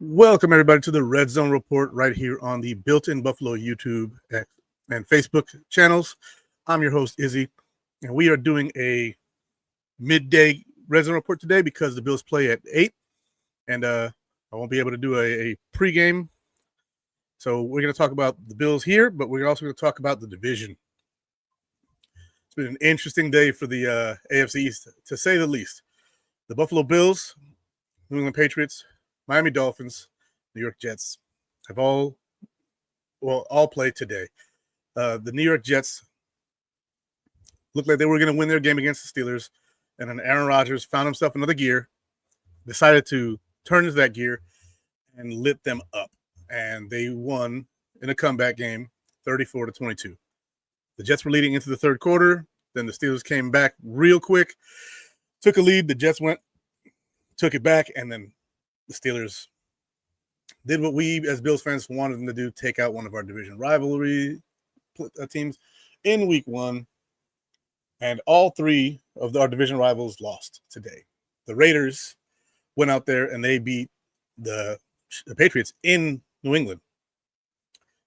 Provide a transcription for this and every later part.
Welcome, everybody, to the Redzone Report right here on the Built-in Buffalo YouTube and Facebook channels. I'm your host, Izzy, and we are doing a midday Redzone Report today because the Bills play at 8, and I won't be able to do a pregame. So we're going to talk about the Bills here, but we're also going to talk about the division. It's been an interesting day for the AFC East, to say the least. The Buffalo Bills, New England Patriots, Miami Dolphins, New York Jets have all played today. The New York Jets looked like they were going to win their game against the Steelers, and then Aaron Rodgers found himself another gear, decided to turn into that gear, and lit them up. And they won in a comeback game, 34-22. The Jets were leading into the third quarter. Then the Steelers came back real quick, took a lead. The Jets took it back, and then the Steelers did what we as Bills fans wanted them to do, take out one of our division rivalry teams in week 1. And all 3 of our division rivals lost today. The Raiders went out there and they beat the Patriots in New England.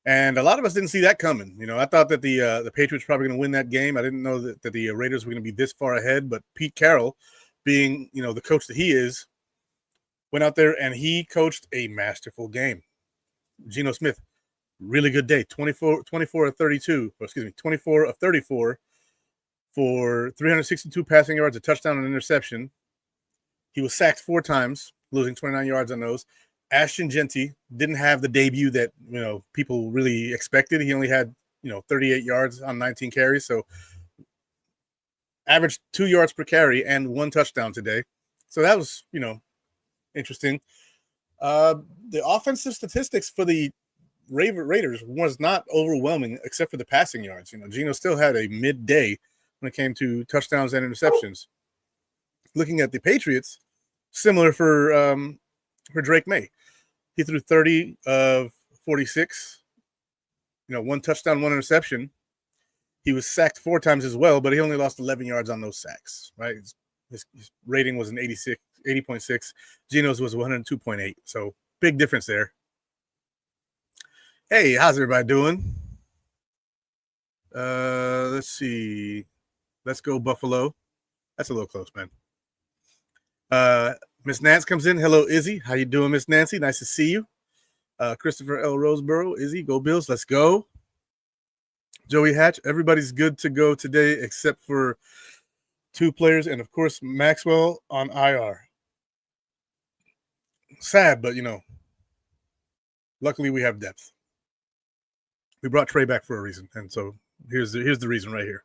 And a lot of us didn't see that coming. You know, I thought that the Patriots were probably going to win that game. I didn't know that the Raiders were going to be this far ahead. But Pete Carroll, being, the coach that he is, went out there and he coached a masterful game. Geno Smith, really good day. 24 of 34 for 362 passing yards, a touchdown, and an interception. He was sacked 4 times, losing 29 yards on those. Ashton Jeanty didn't have the debut that, people really expected. He only had, 38 yards on 19 carries. So averaged 2 yards per carry and 1 touchdown today. So that was, interesting. The offensive statistics for the Raiders was not overwhelming except for the passing yards. Geno still had a midday when it came to touchdowns and interceptions. Looking at the Patriots, similar for Drake May. He threw 30 of 46, 1 touchdown, 1 interception. He was sacked 4 times as well, but he only lost 11 yards on those sacks, right? His rating was an 80.6. Geno's was 102.8. So big difference there. Hey, how's everybody doing? Let's see. Let's go Buffalo. That's a little close, man. Miss Nance comes in. Hello, Izzy. How you doing, Miss Nancy? Nice to see you. Christopher L. Roseboro. Izzy, go Bills. Let's go. Joey Hatch. Everybody's good to go today except for 2 players, and of course Maxwell on IR. Sad, but luckily we have depth. We brought Trey back for a reason, and so here's the reason right here.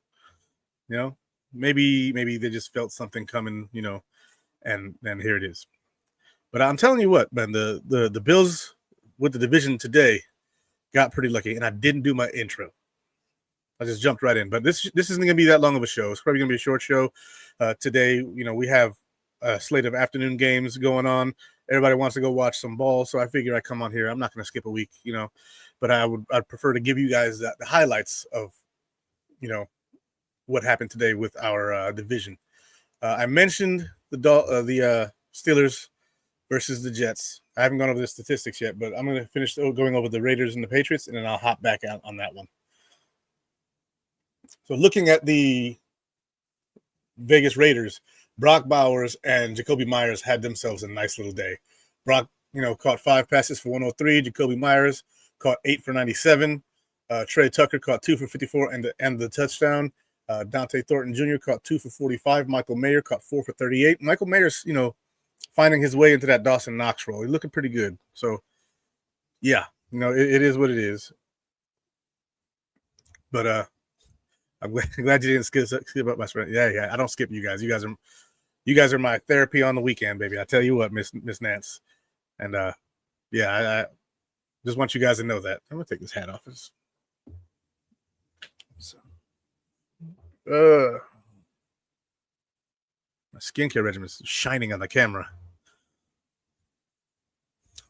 Maybe they just felt something coming, and here it is. But I'm telling you what, man, the Bills with the division today got pretty lucky, and I didn't do my intro. I just jumped right in. But this isn't going to be that long of a show. It's probably going to be a short show today. We have a slate of afternoon games going on. Everybody wants to go watch some ball, so I figure I come on here. I'm not going to skip a week, but I'd prefer to give you guys the highlights of, what happened today with our division. I mentioned the Steelers versus the Jets. I haven't gone over the statistics yet, but I'm going to finish going over the Raiders and the Patriots, and then I'll hop back out on that one. So looking at the Vegas Raiders, Brock Bowers and Jacoby Myers had themselves a nice little day. Brock, caught 5 passes for 103. Jacoby Myers caught 8 for 97. Trey Tucker caught 2 for 54 and the touchdown. Dante Thornton Jr. caught 2 for 45. Michael Mayer caught 4 for 38. Michael Mayer's, finding his way into that Dawson Knox role. He's looking pretty good. So, yeah, it is what it is. But I'm glad you didn't skip up my spread. Yeah. I don't skip you guys. You guys are my therapy on the weekend, baby. I tell you what, Miss Nance. And I just want you guys to know that. I'm gonna take this hat off. My skincare regimen is shining on the camera.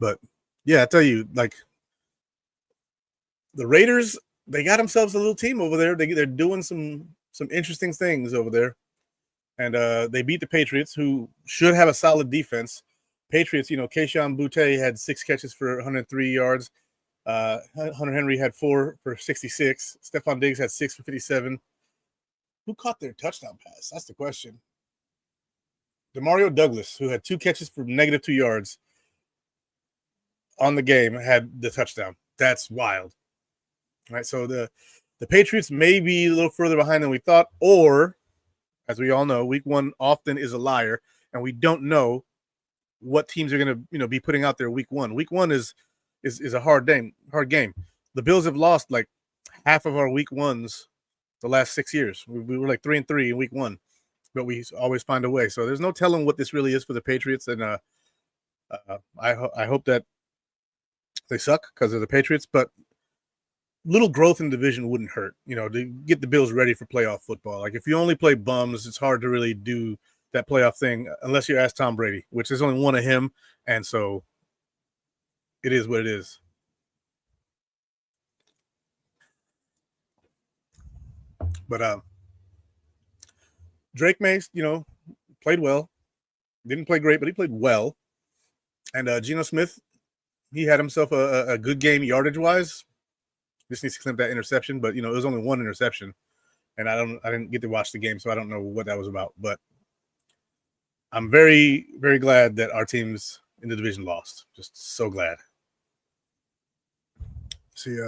But yeah, I tell you, like, the Raiders, they got themselves a little team over there. They're doing some interesting things over there. And they beat the Patriots, who should have a solid defense. Patriots, Keyshawn Boutte had 6 catches for 103 yards. Hunter Henry had 4 for 66. Stephon Diggs had 6 for 57. Who caught their touchdown pass? That's the question. Demario Douglas, who had 2 catches for -2 yards on the game, had the touchdown. That's wild. All right, so the Patriots may be a little further behind than we thought, or, as we all know, week 1 often is a liar, and we don't know what teams are going to be putting out there week 1. Week 1 is a hard game. The Bills have lost like half of our week 1s the last 6 years. We were like 3-3 in week 1, but we always find a way. So there's no telling what this really is for the Patriots, and I hope that they suck because of the Patriots, but little growth in division wouldn't hurt, to get the Bills ready for playoff football. Like if you only play bums, it's hard to really do that playoff thing unless you ask Tom Brady, which there's only one of him, and so it is what it is. But Drake May, played well. Didn't play great, but he played well. And Geno Smith, he had himself a good game yardage-wise. Just needs to clean up that interception, but it was only 1 interception, and I didn't get to watch the game, so I don't know what that was about. But I'm very, very glad that our teams in the division lost. Just so glad. See,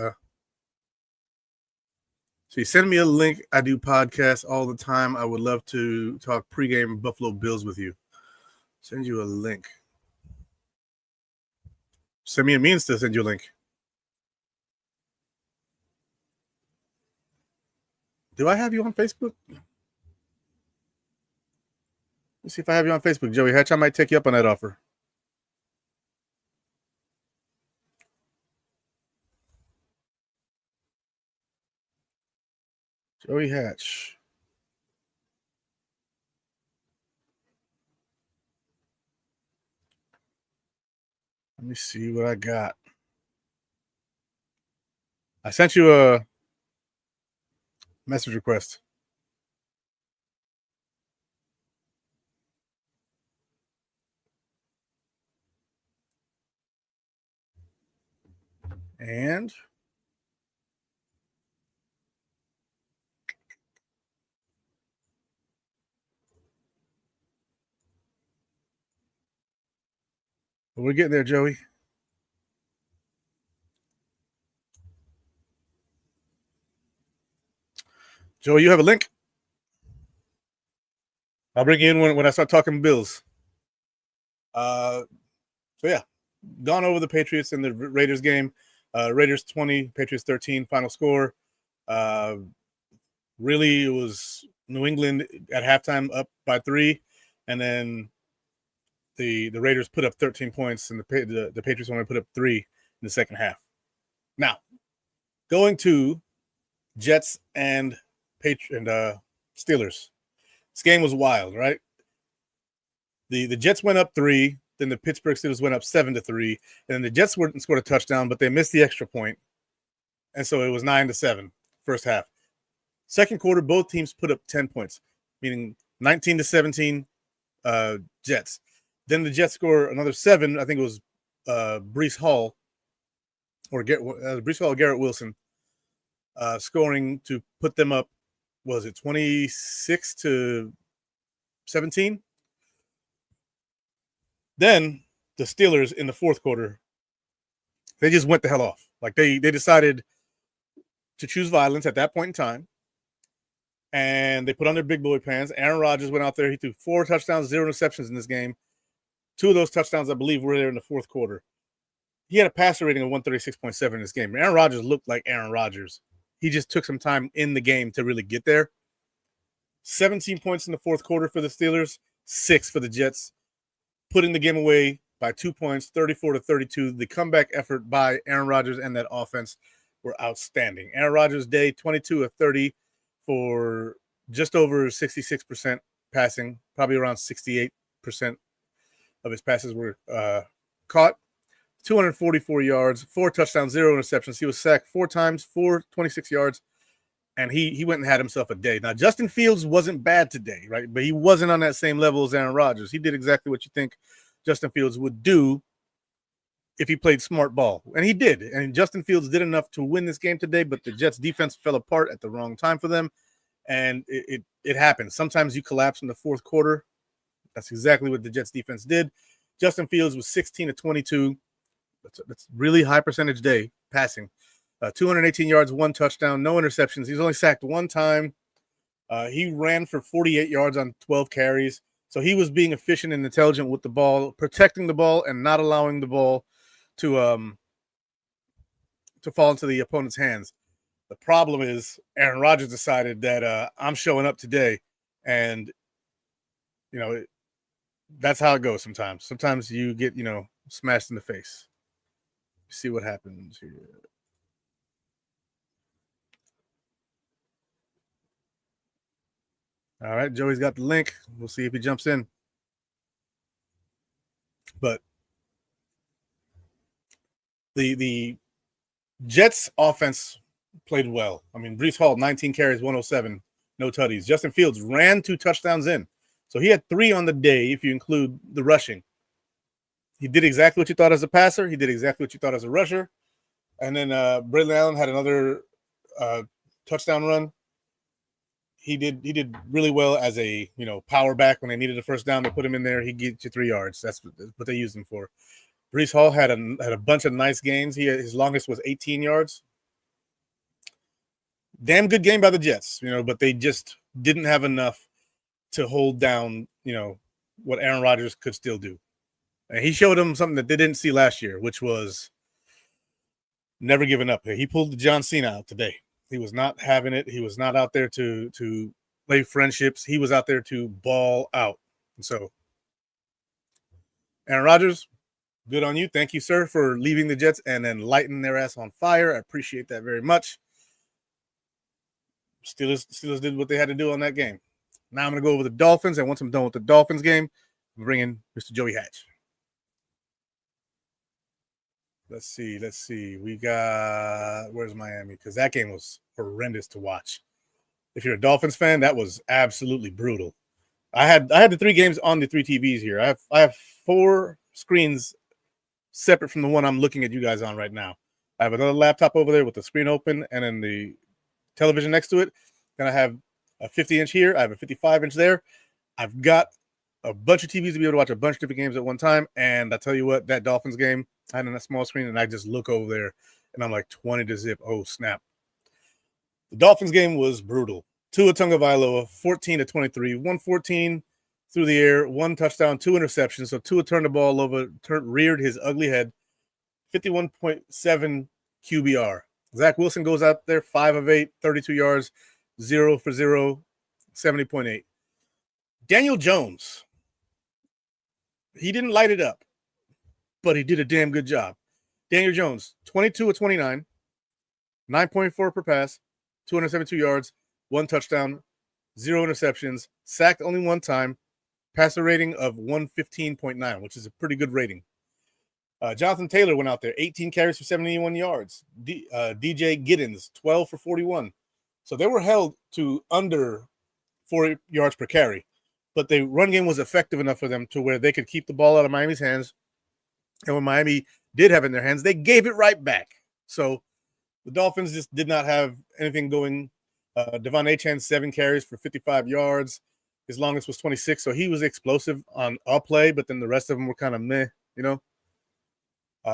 send me a link. I do podcasts all the time. I would love to talk pregame Buffalo Bills with you. Send you a link. Send me a means to send you a link. Do I have you on Facebook? Let's see if I have you on Facebook, Joey Hatch. I might take you up on that offer. Joey Hatch. Let me see what I got. I sent you a message request. And we're getting there, Joey. Joey, you have a link? I'll bring you in when I start talking Bills. So yeah, gone over the Patriots and the Raiders game. Raiders 20, Patriots 13, final score. Really, it was New England at halftime up by 3, and then the Raiders put up 13 points, and the Patriots only put up 3 in the second half. Now, going to Jets and Steelers. This game was wild, right? The Jets went up 3, then the Pittsburgh Steelers went up 7-3, and then the Jets scored a touchdown, but they missed the extra point, and so it was 9-7 first half. Second quarter, both teams put up 10 points, meaning 19-17 Jets. Then the Jets score another 7. I think it was Breece Hall or Garrett Wilson scoring to put them up. Was it 26-17? Then the Steelers in the fourth quarter, they just went the hell off. Like they decided to choose violence at that point in time, and they put on their big boy pants. Aaron Rodgers went out there. He threw 4 touchdowns, 0 interceptions in this game. 2 of those touchdowns, I believe, were there in the fourth quarter. He had a passer rating of 136.7 in this game. Aaron Rodgers looked like Aaron Rodgers. He just took some time in the game to really get there. 17 points in the fourth quarter for the Steelers, 6 for the Jets, putting the game away by 2 points, 34-32. The comeback effort by Aaron Rodgers and that offense were outstanding. Aaron Rodgers' day, 22 of 30 for just over 66% passing, probably around 68% of his passes were caught. 244 yards, 4 touchdowns, 0 interceptions. He was sacked 4 times, 26 yards, and he went and had himself a day. Now, Justin Fields wasn't bad today, right? But he wasn't on that same level as Aaron Rodgers. He did exactly what you think Justin Fields would do if he played smart ball. And he did. And Justin Fields did enough to win this game today, but the Jets defense fell apart at the wrong time for them. And it happens. Sometimes you collapse in the fourth quarter. That's exactly what the Jets defense did. Justin Fields was 16 to 22. That's really high percentage day passing. 218 yards, 1 touchdown, no interceptions. He's only sacked 1 time. He ran for 48 yards on 12 carries. So he was being efficient and intelligent with the ball, protecting the ball and not allowing the ball to fall into the opponent's hands. The problem is Aaron Rodgers decided that I'm showing up today, and that's how it goes sometimes. Sometimes you get smashed in the face. See what happens here. All right, Joey's got the link. We'll see if he jumps in. But the Jets offense played well. I mean, Breece Hall, 19 carries, 107, no tutties. Justin Fields ran 2 touchdowns in. So he had 3 on the day if you include the rushing. He did exactly what you thought as a passer. He did exactly what you thought as a rusher. And then Braylon Allen had another touchdown run. He did really well as a power back when they needed a first down. They put him in there. He gets you 3 yards. That's what they used him for. Breece Hall had a bunch of nice gains. His longest was 18 yards. Damn good game by the Jets, but they just didn't have enough to hold down, what Aaron Rodgers could still do. And he showed them something that they didn't see last year, which was never giving up. He pulled the John Cena out today. He was not having it. He was not out there to play friendships. He was out there to ball out. And so, Aaron Rodgers, good on you. Thank you, sir, for leaving the Jets and then lighting their ass on fire. I appreciate that very much. Steelers did what they had to do on that game. Now I'm going to go over the Dolphins, and once I'm done with the Dolphins game, I'm bringing Mr. Joey Hatch. Let's see. We got, where's Miami? Because that game was horrendous to watch. If you're a Dolphins fan, that was absolutely brutal. I had the 3 games on the 3 TVs here. I have 4 screens separate from the one I'm looking at you guys on right now. I have another laptop over there with the screen open, and then the television next to it. Then I have a 50-inch here. I have a 55-inch there. I've got a bunch of TVs to be able to watch a bunch of different games at one time. And I tell you what, that Dolphins game, I had on a small screen, and I just look over there, and I'm like 20 to zip. Oh, snap. The Dolphins game was brutal. Tua Tagovailoa, 14 to 23, 114 through the air, 1 touchdown, 2 interceptions. So Tua turned the ball over, reared his ugly head, 51.7 QBR. Zach Wilson goes out there, 5 of 8, 32 yards, 0 for 0, 70.8. Daniel Jones, he didn't light it up, but he did a damn good job. Daniel Jones, 22 of 29, 9.4 per pass, 272 yards, 1 touchdown, 0 interceptions, sacked only 1 time, passer rating of 115.9, which is a pretty good rating. Jonathan Taylor went out there, 18 carries for 71 yards. DJ Giddens, 12 for 41. So they were held to under 4 yards per carry. But the run game was effective enough for them to where they could keep the ball out of Miami's hands. And when Miami did have it in their hands, they gave it right back. So the Dolphins just did not have anything going. Devon Achane, 7 carries for 55 yards. His longest was 26. So he was explosive on a play, but then the rest of them were kind of meh,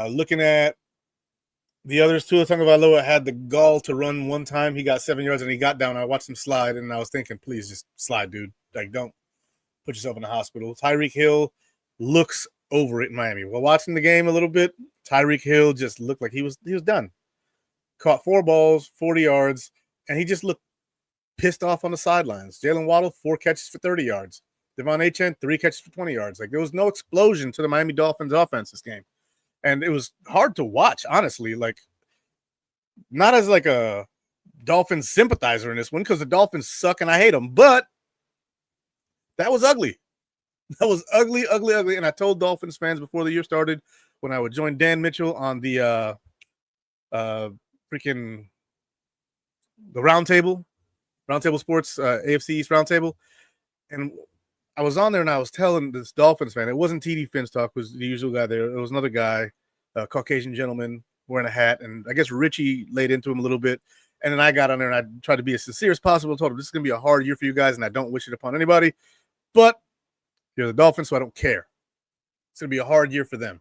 Looking at the others, Tua Tagovailoa had the gall to run 1 time. He got 7 yards and he got down. I watched him slide, and I was thinking, please just slide, dude. Like, don't put yourself in the hospital. Tyreek Hill looks over it in Miami. While watching the game a little bit, Tyreek Hill just looked like he was done. Caught 4 balls, 40 yards, and he just looked pissed off on the sidelines. Jalen Waddle, 4 catches for 30 yards. Devon Achane, 3 catches for 20 yards. Like, there was no explosion to the Miami Dolphins offense this game. And it was hard to watch, honestly. Like, not as like a Dolphins sympathizer in this one, because the Dolphins suck and I hate them. But that was ugly. That was ugly. And I told Dolphins fans before the year started, when I would join Dan Mitchell on the freaking the Roundtable Sports, AFC East Roundtable, and I was on there and I was telling this Dolphins fan, it wasn't TD Finstock, who's the usual guy there. It was another guy, a Caucasian gentleman wearing a hat. And I guess Richie laid into him a little bit. And then I got on there and I tried to be as sincere as possible. Told him this is going to be a hard year for you guys and I don't wish it upon anybody. But you're the Dolphins, so I don't care. It's going to be a hard year for them.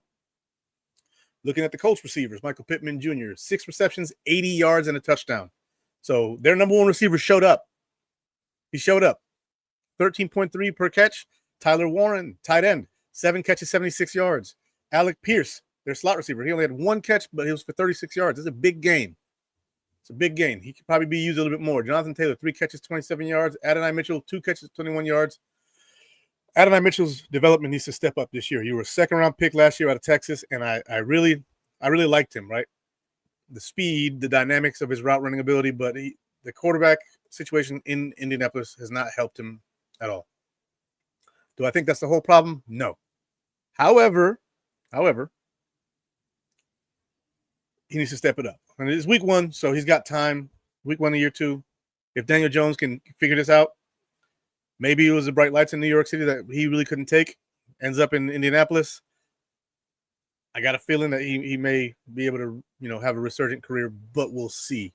Looking at the Colts receivers, Michael Pittman Jr., 6 receptions, 80 yards, and a touchdown. So their number one receiver showed up. He showed up. 13.3 per catch. Tyler Warren, tight end, 7 catches, 76 yards. Alec Pierce, their slot receiver. He only had 1 catch, but he was for 36 yards. It's a big gain. It's a big gain. He could probably be used a little bit more. Jonathan Taylor, 3 catches, 27 yards. Adonai Mitchell, 2 catches, 21 yards. Adonai Mitchell's development needs to step up this year. You were a second-round pick last year out of Texas, and I really liked him, right? The speed, the dynamics of his route running ability, but the quarterback situation in Indianapolis has not helped him at all. Do I think that's the whole problem? No. However, he needs to step it up. And it is week 1, so he's got time. Week 1 of year 2. If Daniel Jones can figure this out, maybe it was the bright lights in New York City that he really couldn't take. Ends up in Indianapolis. I got a feeling that he may be able to, have a resurgent career, but we'll see.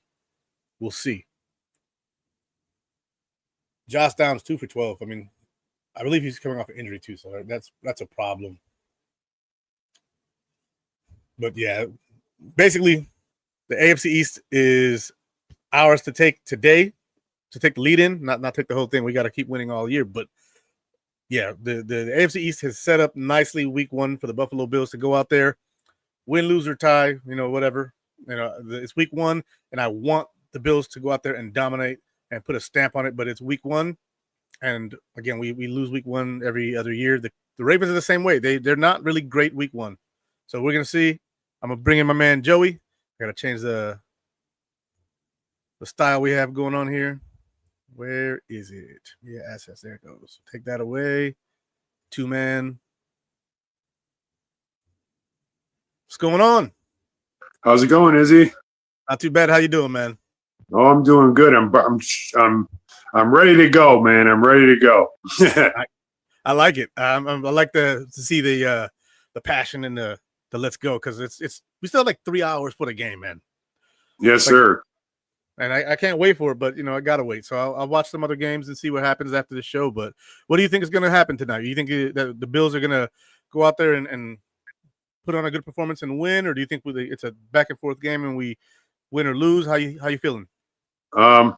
We'll see. Josh Downs, 2 for 12. I mean, I believe he's coming off an injury too, so that's a problem. But yeah, basically, the AFC East is ours to take today, to take the lead in, not take the whole thing. We got to keep winning all year. But yeah, the AFC East has set up nicely week 1 for the Buffalo Bills to go out there, win, lose, or tie, whatever. It's week 1, and I want the Bills to go out there and dominate and put a stamp on it. But it's week 1. And again, we lose week 1 every other year. The Ravens are the same way. They're not really great week 1. So we're gonna see. I'm gonna bring in my man Joey. I gotta change the style we have going on here. Where is it? Yeah, assets. There it goes. Take that away. 2-man. What's going on? How's it going, Izzy? Not too bad. How you doing, man? Oh, I'm doing good. I'm ready to go, man. I'm ready to go. I like it. I like to see the passion and the let's go, because it's we still have like 3 hours for the game, man. Yes, sir. And I can't wait for it, but I gotta wait. So I'll watch some other games and see what happens after the show. But what do you think is going to happen tonight? You think that the Bills are going to go out there and put on a good performance and win, or do you think it's a back and forth game and we win or lose? How you feeling? I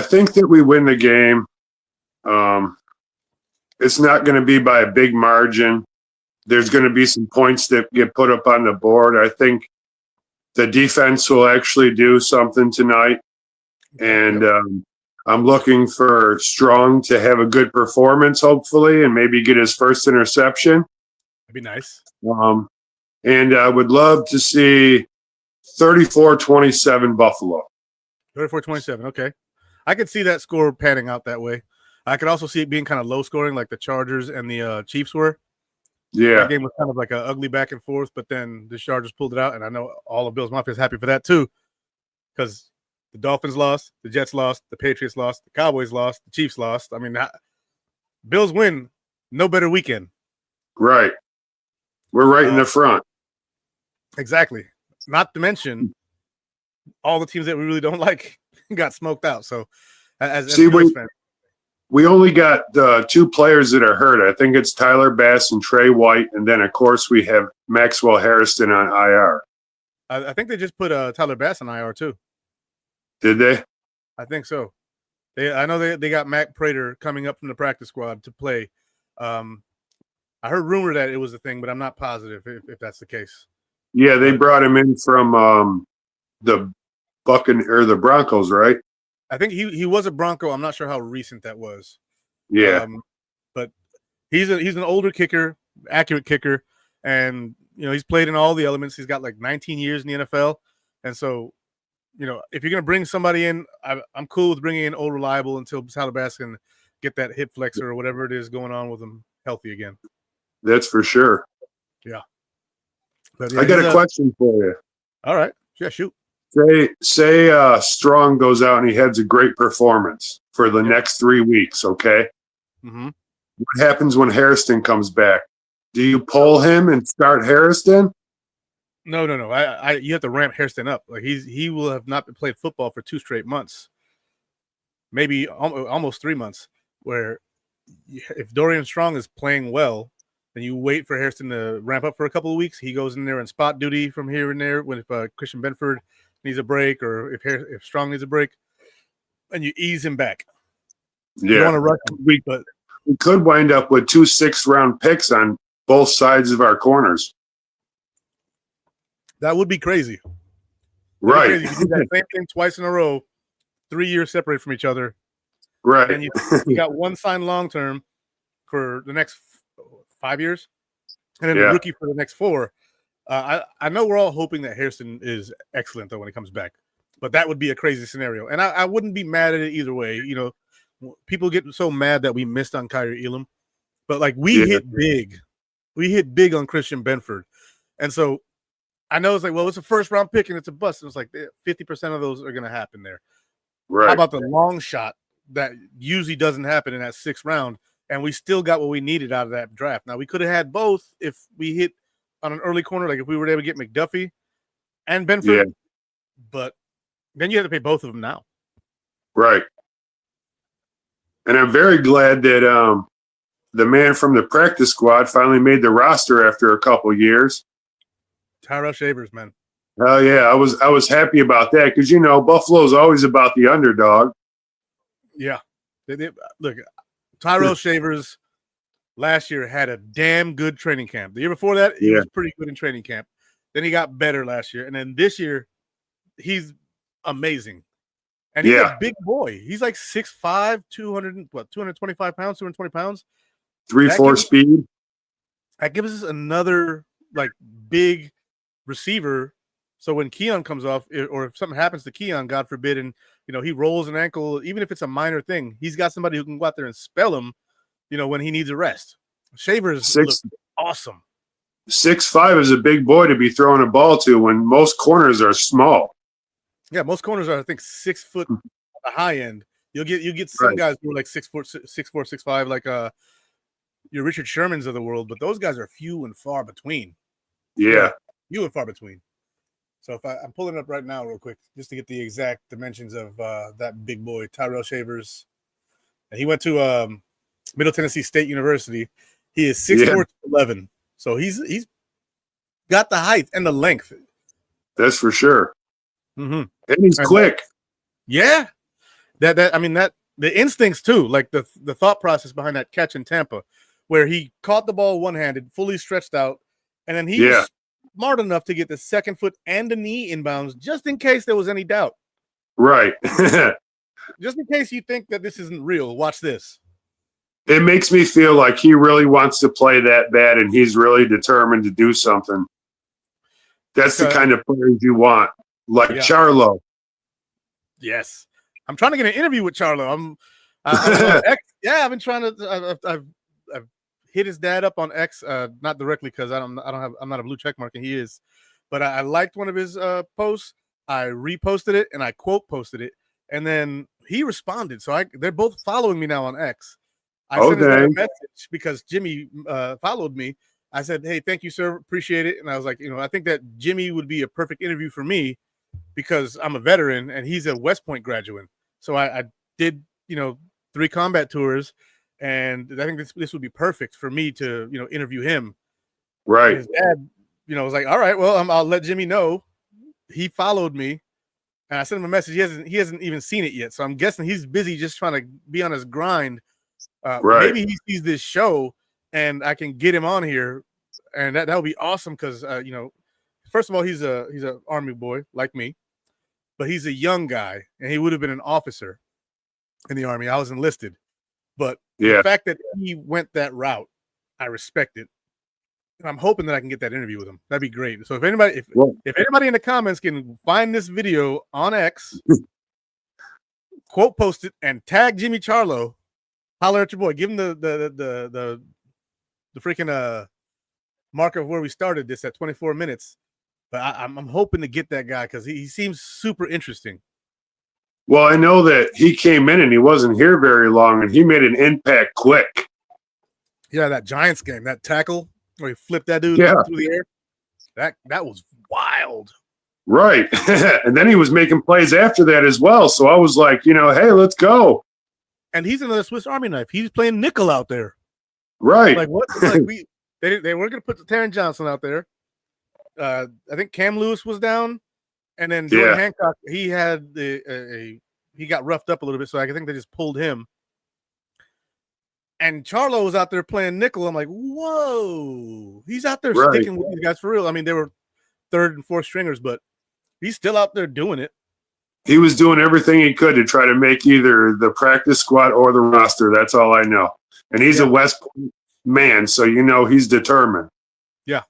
think that we win the game. It's not going to be by a big margin. There's going to be some points that get put up on the board. I think the defense will actually do something tonight. And I'm looking for Strong to have a good performance, hopefully, and maybe get his first interception. That'd be nice. And I would love to see 34-27 Buffalo. 34-27. Okay. I could see that score panning out that way. I could also see it being kind of low scoring like the Chargers and the Chiefs were. Yeah. That game was kind of like an ugly back and forth, but then the Chargers pulled it out, and I know all of Bills Mafia is happy for that too, because the Dolphins lost, the Jets lost, the Patriots lost, the Cowboys lost, the Chiefs lost. I mean, Bills win, no better weekend. Right. We're right in the front. Exactly. Not to mention all the teams that we really don't like got smoked out. So, as Bills fans, we only got 2 players that are hurt. I think it's Tyler Bass and Trey White, and then of course we have Maxwell Harrison on IR. I think they just put Tyler Bass on IR too. Did they? I think so. I know they got Matt Prater coming up from the practice squad to play. I heard rumor that it was a thing, but I'm not positive if that's the case. Yeah, they brought him in from the the Broncos, right? I think he was a Bronco. I'm not sure how recent that was. Yeah. But he's an older kicker, accurate kicker, and he's played in all the elements. He's got like 19 years in the NFL, and so if you're gonna bring somebody in, I'm cool with bringing in old reliable until Tyler Bass can get that hip flexor or whatever it is going on with him healthy again. That's for sure. Yeah. But yeah, I got a question for you. All right. Yeah, shoot. Say Strong goes out and he has a great performance. for the next 3 weeks. Okay. Mm-hmm. What happens when Hairston comes back? Do you pull him and start Hairston? No. You have to ramp Hairston up. Like he will have not played football for 2 straight months, maybe almost 3 months. Where if Dorian Strong is playing well, then you wait for Hairston to ramp up for a couple of weeks. He goes in there and spot duty from here and there when if Christian Benford needs a break or if Strong needs a break, and you ease him back. You don't want Yeah. to rush him, We could wind up with 2 6th-round picks on both sides of our corners. that would be crazy. Right. Crazy. You do that same thing twice in a row, 3 years separated from each other. Right. And you got one signed long term for the next 5 years, and then a rookie for the next 4. I know we're all hoping that Hairston is excellent though when he comes back, but that would be a crazy scenario, and I wouldn't be mad at it either way. You know, people get so mad that we missed on Kyrie Elam, but like we hit big on Christian Benford, and so I know it's like, well, it's a first round pick and it's a bust. And it's like 50% of those are going to happen there. Right. How about the long shot that usually doesn't happen in that 6th round, and we still got what we needed out of that draft? Now we could have had both if we hit on an early corner, like if we were able to get McDuffie and Benford, but then you have to pay both of them now. Right. And I'm very glad that the man from the practice squad finally made the roster after a couple years. Tyrell Shavers, man. Oh yeah, I was happy about that because you know Buffalo's always about the underdog. Yeah, look, Tyrell Shavers last year had a damn good training camp. The year before that, he was pretty good in training camp. Then he got better last year, and then this year, he's amazing. And he's a big boy. He's like 6'5", 225 pounds, 220 pounds. 3-4 speed. That gives us another like big receiver. So when Keon comes off, or if something happens to Keon, God forbid, and you know he rolls an ankle, even if it's a minor thing, he's got somebody who can go out there and spell him. You know when he needs a rest. Shavers looks awesome. 6'5" is a big boy to be throwing a ball to when most corners are small. Yeah, most corners are I think 6 foot at the high end. You get some guys who are like 6'4", 6'4", 6'5", like your Richard Shermans of the world, but those guys are few and far between. Yeah, few and far between. So if I'm pulling it up right now real quick just to get the exact dimensions of that big boy, Tyrell Shavers. And he went to Middle Tennessee State University. He is 6'4", 11. So he's got the height and the length. That's for sure. Mm-hmm. And he's quick. Yeah. That the instincts too, like the thought process behind that catch in Tampa, where he caught the ball one-handed, fully stretched out, and then he was smart enough to get the second foot and the knee inbounds just in case there was any doubt. Right. Just in case you think that this isn't real, watch this. It makes me feel like he really wants to play that bad and he's really determined to do something. That's the kind of players you want, like Charlo. Yes. I'm trying to get an interview with Charlo. X, I've been trying to I've hit his dad up on X, not directly because I'm not a blue check mark and he is, but I liked one of his posts. I reposted it and I quote posted it, and then he responded. So they're both following me now on X. I sent his dad a message because Jimmy followed me. I said, "Hey, thank you, sir. Appreciate it." And I was like, I think that Jimmy would be a perfect interview for me because I'm a veteran and he's a West Point graduate. So I did, 3 combat tours, and I think this would be perfect for me to, interview him. Right. And his dad, was like, "All right, well, I'll let Jimmy know." He followed me, and I sent him a message. He hasn't even seen it yet, so I'm guessing he's busy just trying to be on his grind. Maybe he sees this show, and I can get him on here, and that would be awesome because first of all, he's a Army boy like me, but he's a young guy, and he would have been an officer in the Army. I was enlisted, but the fact that he went that route, I respect it. And I'm hoping that I can get that interview with him. That'd be great. So if anybody in the comments can find this video on X, quote post it and tag Jimmy Charlo, holler at your boy. Give him the freaking mark of where we started this at 24 minutes. But I'm hoping to get that guy because he seems super interesting. Well, I know that he came in and he wasn't here very long, and he made an impact quick. Yeah, that Giants game, that tackle where he flipped that dude Yeah. through the air. That was wild. Right. And then he was making plays after that as well. So I was like, hey, let's go. And he's another Swiss Army knife. He's playing nickel out there. Right. Like what? Like they weren't going to put the Taron Johnson out there. I think Cam Lewis was down, and then Jordan Hancock. He had he got roughed up a little bit, so I think they just pulled him. And Charlo was out there playing nickel. I'm like, whoa, he's out there sticking with these guys for real. I mean, they were third and fourth stringers, but he's still out there doing it. He was doing everything he could to try to make either the practice squad or the roster. That's all I know. And he's a West Point man, so he's determined. Yeah.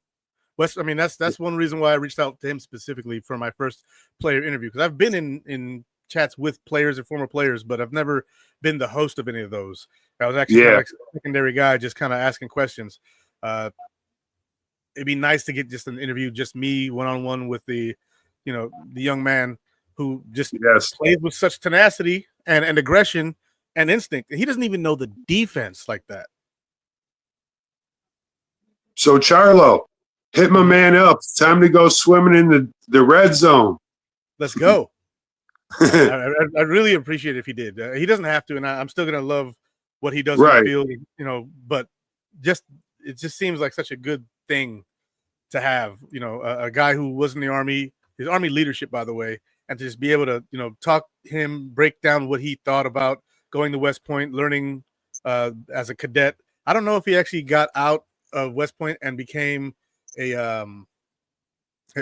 West, I mean, that's one reason why I reached out to him specifically for my first player interview, because I've been in chats with players and former players, but I've never been the host of any of those. I was actually kind of like a secondary guy, just kind of asking questions. It'd be nice to get just an interview, just me one-on-one with the young man who just plays with such tenacity and aggression and instinct. He doesn't even know the defense like that. So Charlo, hit my man up. It's time to go swimming in the red zone. Let's go. I really appreciate it if he did. He doesn't have to, and I'm still going to love what he does on the field, but it just seems like such a good thing to have, a guy who was in the Army, his Army leadership, by the way, and to just be able to, talk him, break down what he thought about going to West Point, learning as a cadet. I don't know if he actually got out of West Point and became an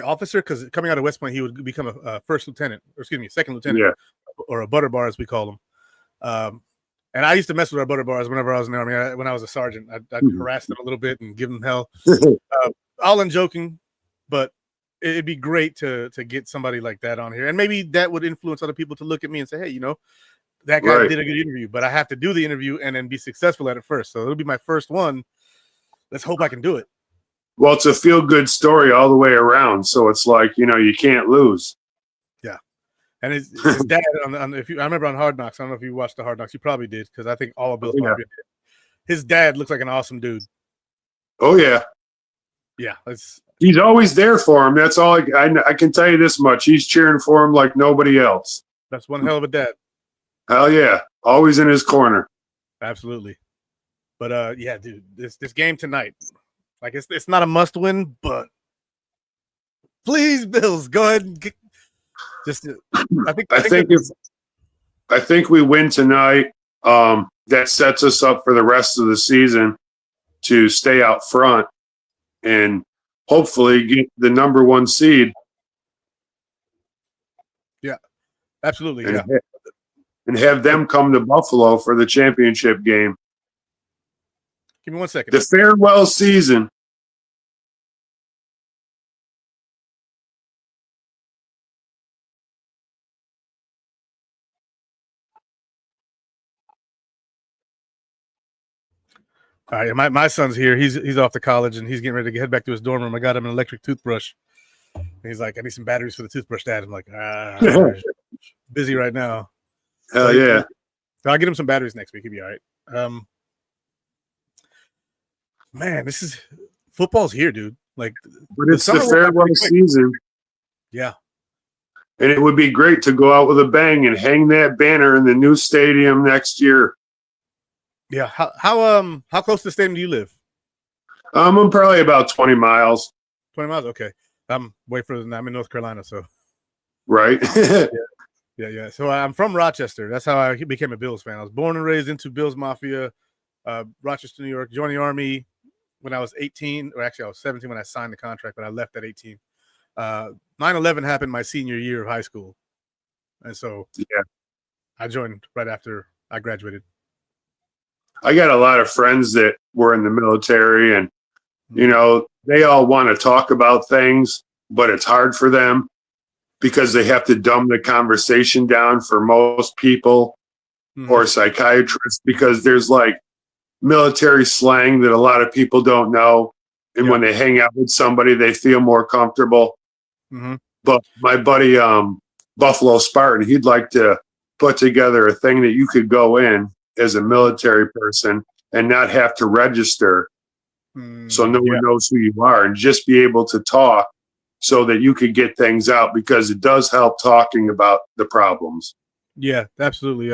officer, because coming out of West Point, he would become a second lieutenant, or a butter bar, as we call them. And I used to mess with our butter bars whenever I was in the Army. When I was a sergeant, I'd harass them a little bit and give them hell. All in joking, but it'd be great to get somebody like that on here, and maybe that would influence other people to look at me and say, hey, that guy did a good interview, but I have to do the interview and then be successful at it first. So it'll be my first one. Let's hope I can do it. Well, it's a feel-good story all the way around, so it's like, you can't lose. Yeah. And his dad, I remember on Hard Knocks, I don't know if you watched the Hard Knocks, you probably did, because I think all of Bill's Mafia did. His dad looks like an awesome dude. Oh, yeah. Yeah. He's always there for him. That's all I can tell you this much. He's cheering for him like nobody else. That's one hell of a dad. Hell yeah. Always in his corner. Absolutely. But yeah, dude, this game tonight, like it's not a must win, but please, Bills, go ahead and I think we win tonight. That sets us up for the rest of the season to stay out front and hopefully get the number one seed. Yeah, absolutely. And have them come to Buffalo for the championship game. Give me 1 second. The farewell season. All right, my son's here. He's off to college and he's getting ready to head back to his dorm room. I got him an electric toothbrush. And he's like, I need some batteries for the toothbrush, Dad. I'm like, busy right now. Hell yeah. So I'll get him some batteries next week. He'll be all right. Man, this is football's here, dude. Like, but it's the farewell season. Yeah. And it would be great to go out with a bang and hang that banner in the new stadium next year. Yeah. How close to the stadium do you live? I'm probably about 20 miles. 20 miles? Okay. I'm way further than that. I'm in North Carolina, so. Right. Yeah. So I'm from Rochester. That's how I became a Bills fan. I was born and raised into Bills Mafia, Rochester, New York. Joined the Army when I was 18, or actually I was 17 when I signed the contract, but I left at 18. 9/11 happened my senior year of high school. And so I joined right after I graduated. I got a lot of friends that were in the military, and, they all want to talk about things, but it's hard for them because they have to dumb the conversation down for most people or psychiatrists, because there's like military slang that a lot of people don't know. And when they hang out with somebody, they feel more comfortable. But my buddy, Buffalo Spartan, he'd like to put together a thing that you could go in as a military person and not have to register, so no one Yeah, knows who you are, and just be able to talk so that you could get things out, because it does help talking about the problems. yeah, absolutely.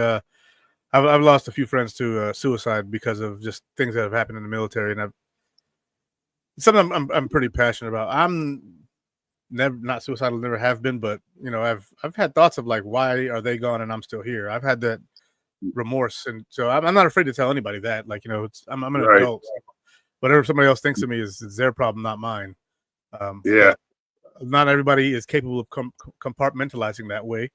I've lost a few friends to suicide because of just things that have happened in the military, and something I'm pretty passionate about. I'm never not suicidal, never have been, but you know, I've had thoughts of like, why are they gone and I'm still here? I've had that remorse, and so I'm not afraid to tell anybody that. Like, you know, I'm an Right. adult. So whatever somebody else thinks of me is their problem, not mine. Yeah. But not everybody is capable of compartmentalizing that way,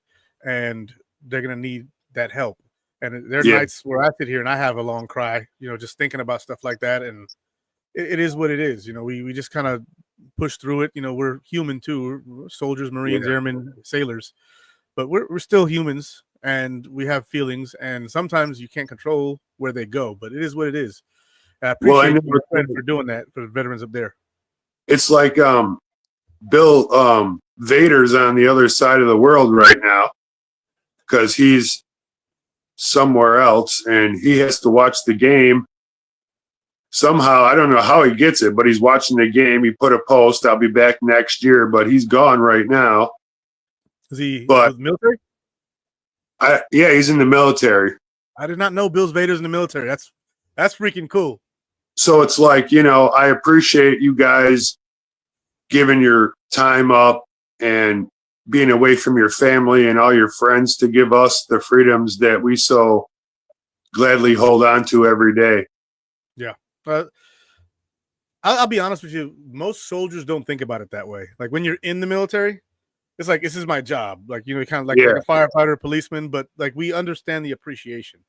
and they're gonna need that help. And there are Yeah. nights where I sit here and I have a long cry, you know, just thinking about stuff like that. And it is what it is. You know, we just kind of push through it. You know, we're human too. We're soldiers, Marines, Yeah. airmen, sailors, but we're still humans and we have feelings. And sometimes you can't control where they go, but it is what it is. I Well, I appreciate know you, my friend, for doing that for the veterans up there. it's like Bill Vader's on the other side of the world right now because he's somewhere else and he has to watch the game. Somehow, I don't know how he gets it, but he's watching the game. He put a post, I'll be back next year, but he's gone right now. Is he But was military? yeah, he's in the military. I did not know Bill's Vader's in the military. That's freaking cool. So it's like, I appreciate you guys giving your time up and being away from your family and all your friends to give us the freedoms that we so gladly hold on to every day. Yeah. I'll be honest with you. Most soldiers don't think about it that way. Like when you're in the military, it's like, this is my job. Like, you know, kind of like a firefighter, policeman, but like we understand the appreciation.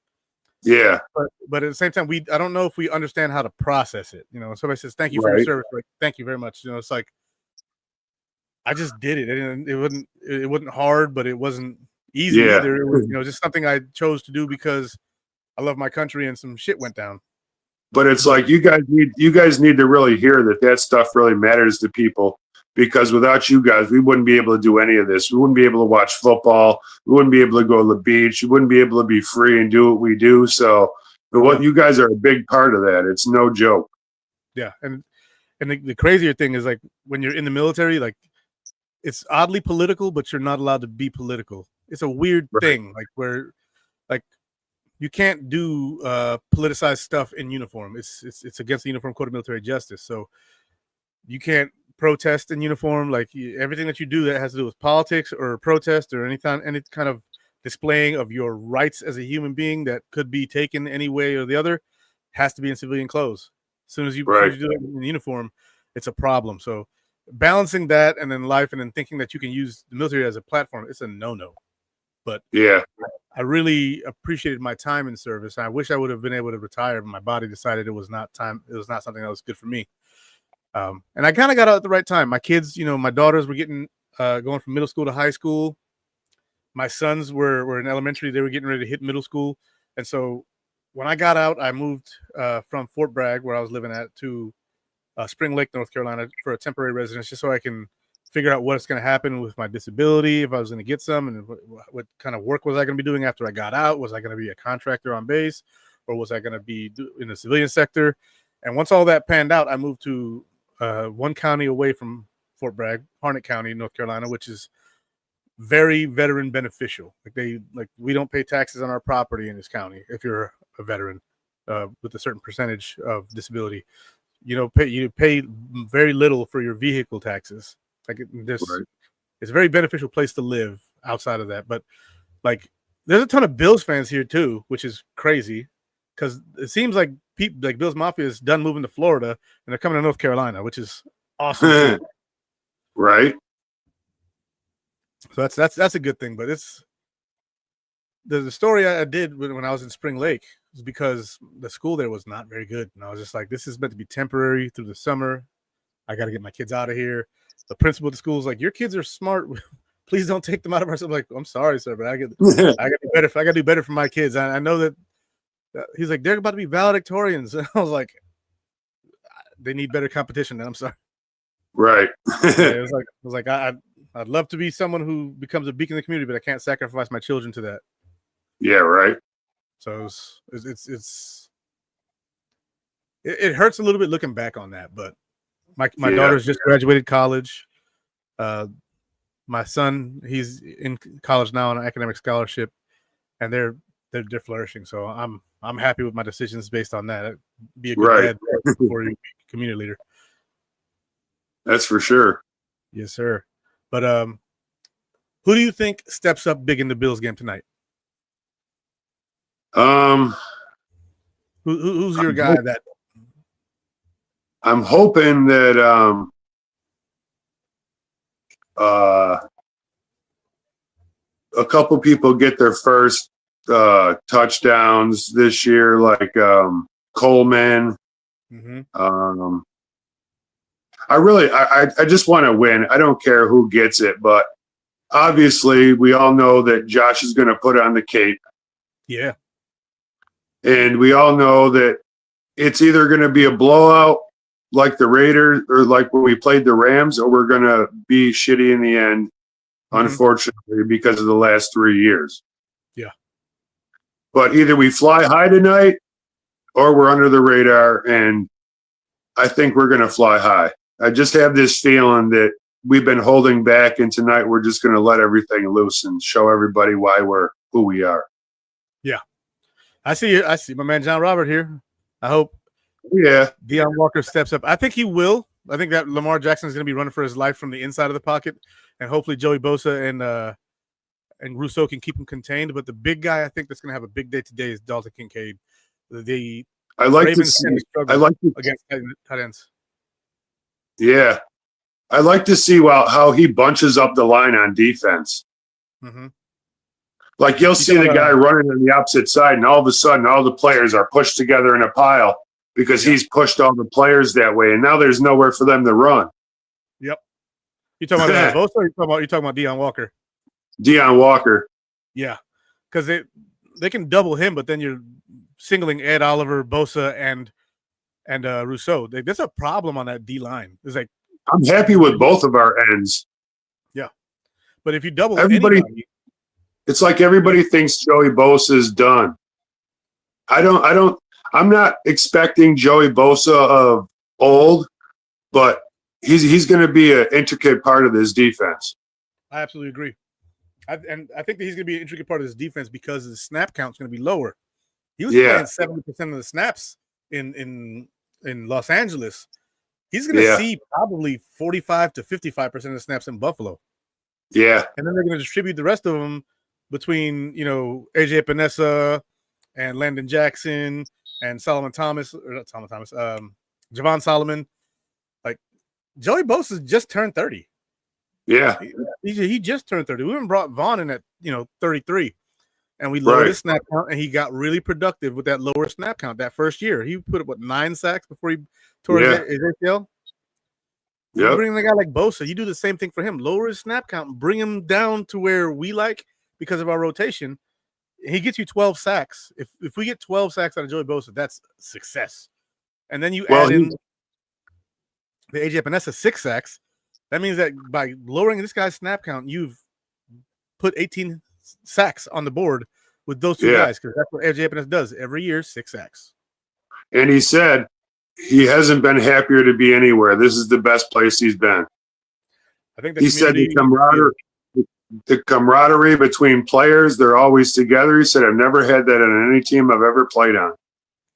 Yeah. But at the same time, I don't know if we understand how to process it. You know, somebody says, thank you for your Right. service. Like, thank you very much. You know, it's like, I just did it. And it wasn't hard, but it wasn't easy either. It was, you know, just something I chose to do because I love my country and some shit went down. But it's like you guys need to really hear that stuff really matters to people, because without you guys, we wouldn't be able to do any of this. We wouldn't be able to watch football. We wouldn't be able to go to the beach. We wouldn't be able to be free and do what we do. So, what you guys are a big part of that. It's no joke. Yeah, and the crazier thing is, like, when you're in the military, like, it's oddly political, but you're not allowed to be political. It's a weird thing, like where, like, you can't do politicized stuff in uniform. It's against the Uniform Code of Military Justice. So you can't protest in uniform. Like, everything that you do that has to do with politics or protest or any kind of displaying of your rights as a human being that could be taken any way or the other has to be in civilian clothes. As soon as you do it in uniform, it's a problem. So balancing that and then life and then thinking that you can use the military as a platform, it's a no-no. But yeah, I really appreciated my time in service. I wish I would have been able to retire, but my body decided it was not time. It was not something that was good for me. And I kind of got out at the right time. My kids, you know, my daughters were getting going from middle school to high school. My sons were in elementary. They were getting ready to hit middle school. And so when I got out, I moved from Fort Bragg, where I was living at, to Spring Lake, North Carolina, for a temporary residence, just so I can figure out what's going to happen with my disability, if I was going to get some, and what kind of work was I going to be doing after I got out. Was I going to be a contractor on base, or was I going to be in the civilian sector? And once all that panned out, I moved to one county away from Fort Bragg, Harnett County, North Carolina, which is very veteran beneficial. Like we don't pay taxes on our property in this county if you're a veteran with a certain percentage of disability. You pay very little for your vehicle taxes. Like it's a very beneficial place to live outside of that. But like, there's a ton of Bills fans here too, which is crazy because it seems like people like Bills Mafia is done moving to Florida and they're coming to North Carolina, which is awesome. Right. So that's a good thing. But it's the story I did when I was in Spring Lake was because the school there was not very good, and I was just like, this is meant to be temporary through the summer. I got to get my kids out of here. The principal of the school is like, your kids are smart. Please don't take them out of our. I'm like, I'm sorry, sir, but I got to do better. I got to do better for my kids. I know that. He's like, they're about to be valedictorians. And I was like, they need better competition. Then I'm sorry. Right. It was like I'd love to be someone who becomes a beacon in the community, but I can't sacrifice my children to that. Yeah, right. So it hurts a little bit looking back on that. But my daughter's just graduated college. My son, he's in college now on an academic scholarship, and they're flourishing. So I'm happy with my decisions based on that. Be a good Right. dad before you be a community leader. That's for sure. Yes, sir. But who do you think steps up big in the Bills game tonight? Who's your guy that? I'm hoping that a couple people get their first touchdowns this year, like Coleman. Mm-hmm. I just want to win. I don't care who gets it, but obviously we all know that Josh is going to put on the cape. Yeah. And we all know that it's either going to be a blowout like the Raiders or like when we played the Rams, or we're going to be shitty in the end, unfortunately, because of the last 3 years. Yeah. But either we fly high tonight or we're under the radar, and I think we're going to fly high. I just have this feeling that we've been holding back, and tonight we're just going to let everything loose and show everybody why we're who we are. Yeah. I see my man John Robert here. I hope Deion Walker steps up. I think he will. I think that Lamar Jackson is going to be running for his life from the inside of the pocket, and hopefully Joey Bosa and Rousseau can keep him contained. But the big guy I think that's going to have a big day today is Dalton Kincaid. I like to see against tight ends. Yeah, I like to see how he bunches up the line on defense. Mm-hmm. Like you'll see the guy running on the opposite side, and all of a sudden, all the players are pushed together in a pile because he's pushed all the players that way, and now there's nowhere for them to run. Yep. You talking about Bosa, or you talking about Deion Walker? Deion Walker. Yeah, because they can double him, but then you're singling Ed Oliver, Bosa, and Rousseau. There's a problem on that D line. It's like I'm happy with both of our ends. Yeah, but if you double anybody, it's like everybody thinks Joey Bosa is done. I'm not expecting Joey Bosa of old, but he's going to be an intricate part of this defense. I absolutely agree. I think that he's going to be an intricate part of this defense because the snap count is going to be lower. He was playing 70% of the snaps in Los Angeles. He's going to see probably 45 to 55% of the snaps in Buffalo. Yeah. And then they're going to distribute the rest of them between, AJ Epinesa and Landon Jackson and Javon Solomon. Like Joey Bosa just turned 30. Yeah. He just turned 30. We even brought Vaughn in at, 33. And we lowered his snap count, and he got really productive with that lower snap count that first year. He put up, 9 sacks before he tore his ACL? Yeah. Bring a guy like Bosa. You do the same thing for him. Lower his snap count, bring him down to where we like because of our rotation. He gets you 12 sacks. If we get 12 sacks out of Joey Bosa, that's success. And then you add in the AJ Epinesa 6 sacks. That means that by lowering this guy's snap count, you've put 18 sacks on the board with those two guys, because that's what AJ Epinesa does every year, 6 sacks. And he said he hasn't been happier to be anywhere. This is the best place he's been. I think he said the camaraderie between players, they're always together. He said, I've never had that on any team I've ever played on.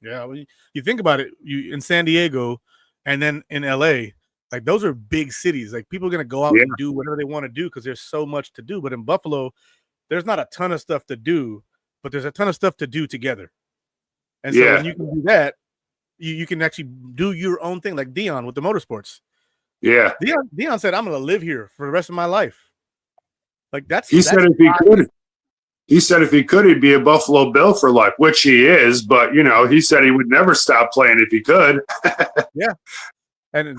Yeah, well, you think about it, you in San Diego and then in LA, like those are big cities. Like people are going to go out and do whatever they want to do because there's so much to do. But in Buffalo, there's not a ton of stuff to do, but there's a ton of stuff to do together. And so when you can do that, you can actually do your own thing, like Deion with the motorsports. Yeah. Deion said, I'm going to live here for the rest of my life. Like he said if he could, he'd be a Buffalo Bill for life, which he is. But, he said he would never stop playing if he could. Yeah. And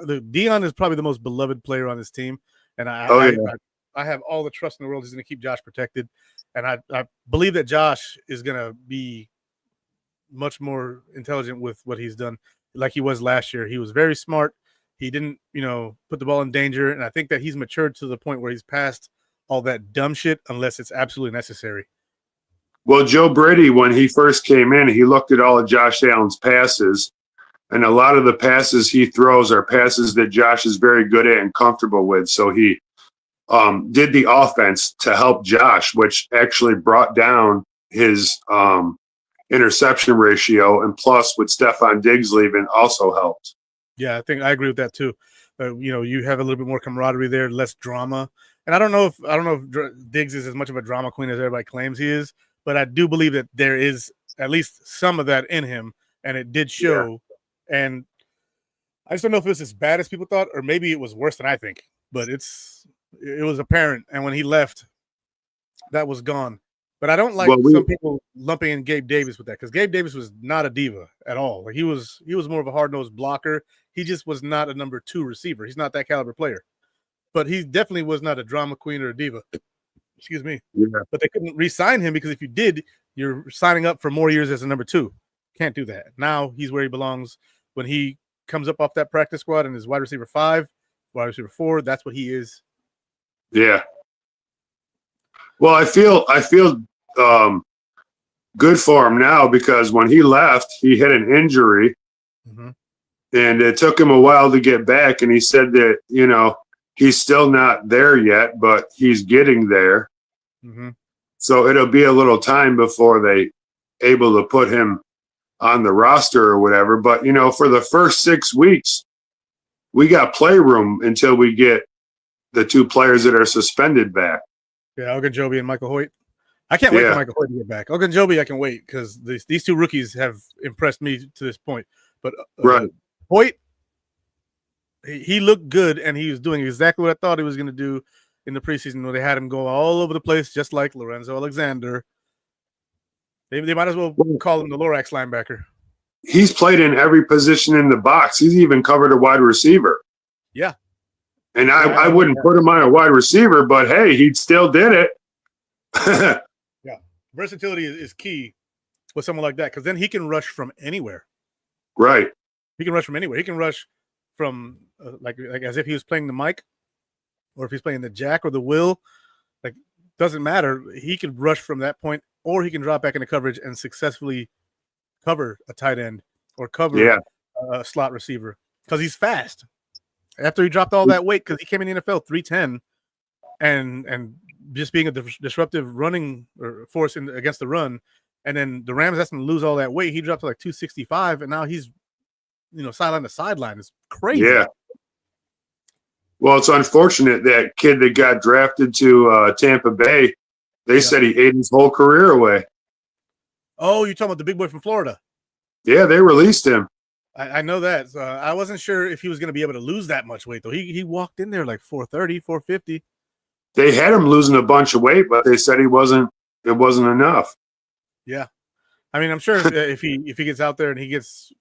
Deion is probably the most beloved player on this team. And I have all the trust in the world he's going to keep Josh protected. And I believe that Josh is going to be much more intelligent with what he's done like he was last year. He was very smart. He didn't, put the ball in danger. And I think that he's matured to the point where he's past all that dumb shit unless it's absolutely necessary. Well, Joe Brady, when he first came in, he looked at all of Josh Allen's passes, and a lot of the passes he throws are passes that Josh is very good at and comfortable with. So he did the offense to help Josh, which actually brought down his interception ratio, and plus with Stephon Diggs leaving also helped. Yeah, I think I agree with that too. You have a little bit more camaraderie there, less drama. And I don't know if Diggs is as much of a drama queen as everybody claims he is, but I do believe that there is at least some of that in him, and it did show. Yeah. And I just don't know if it was as bad as people thought, or maybe it was worse than I think. But it was apparent, and when he left, that was gone. But I don't like some people lumping in Gabe Davis with that, because Gabe Davis was not a diva at all. Like he was more of a hard-nosed blocker. He just was not a number 2 receiver. He's not that caliber player. But he definitely was not a drama queen or a diva. Excuse me. Yeah. But they couldn't re-sign him, because if you did, you're signing up for more years as a number 2. Can't do that. Now he's where he belongs. When he comes up off that practice squad and is wide receiver 5, wide receiver 4, that's what he is. Yeah. Well, I feel good for him now, because when he left, he had an injury, and it took him a while to get back. And he said that, he's still not there yet, but he's getting there. So it'll be a little time before they able to put him on the roster or whatever. But, for the first 6 weeks, we got playroom until we get the 2 players that are suspended back. Yeah, Ogunjobi and Michael Hoyt. I can't wait for Michael Hoyt to get back. Ogunjobi, I can wait, because these 2 rookies have impressed me to this point. But Hoyt, he looked good, and he was doing exactly what I thought he was going to do in the preseason, where they had him go all over the place, just like Lorenzo Alexander. They might as well call him the Lorax linebacker. He's played in every position in the box. He's even covered a wide receiver. Yeah. And I wouldn't put him on a wide receiver, but hey, he still did it. Yeah. Versatility is key with someone like that, because then he can rush from anywhere. Right. He can rush from anywhere. He can rush from like as if he was playing the mic, or if he's playing the jack or the will. Like, doesn't matter. He can rush from that point, or he can drop back into coverage and successfully cover a tight end or cover a slot receiver, because he's fast. After he dropped all that weight, because he came in the NFL 310, and just being a disruptive running force against the run, and then the Rams asked him to lose all that weight. He dropped to like 265, and now he's sideline to sideline. It's crazy. Yeah. Well, it's unfortunate that kid that got drafted to Tampa Bay. They said he ate his whole career away. Oh, you're talking about the big boy from Florida? Yeah, they released him. I know that. So I wasn't sure if he was going to be able to lose that much weight, though. He walked in there like 430, 450. They had him losing a bunch of weight, but they said it wasn't enough. Yeah. I mean, I'm sure if he gets out there and he gets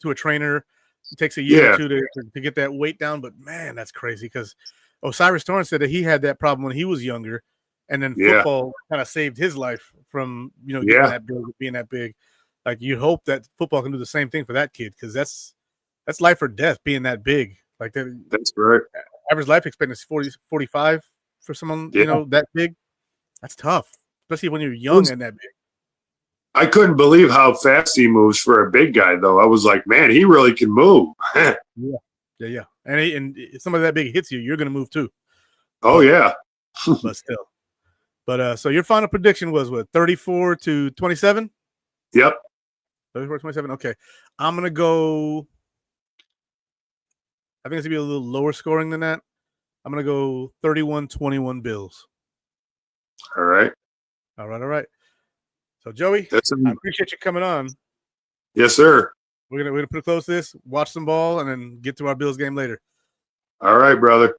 to a trainer, it takes a year or 2 to get that weight down. But, man, that's crazy, because Osiris Torrance said that he had that problem when he was younger, and then football kind of saved his life from, getting that big, being that big. Like, you hope that football can do the same thing for that kid, because that's life or death, being that big. Like that. That's right. Average life expectancy 40, 45 for someone that big. That's tough, especially when you're young and that big. I couldn't believe how fast he moves for a big guy, though. I was like, man, he really can move. Yeah. And somebody that big hits you, you're going to move too. Oh yeah. But still. But so your final prediction was what, 34-27? Yep. 34-27. Okay. I'm going to go. I think it's going to be a little lower scoring than that. I'm going to go 31-21 Bills. All right. So, Joey, I appreciate you coming on. Yes, sir. We're gonna put a close to this, watch some ball, and then get to our Bills game later. All right, brother.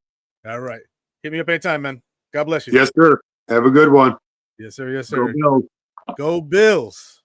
All right. Hit me up anytime, man. God bless you. Yes, sir. Have a good one. Yes, sir. Yes, sir. Go Bills. Go Bills.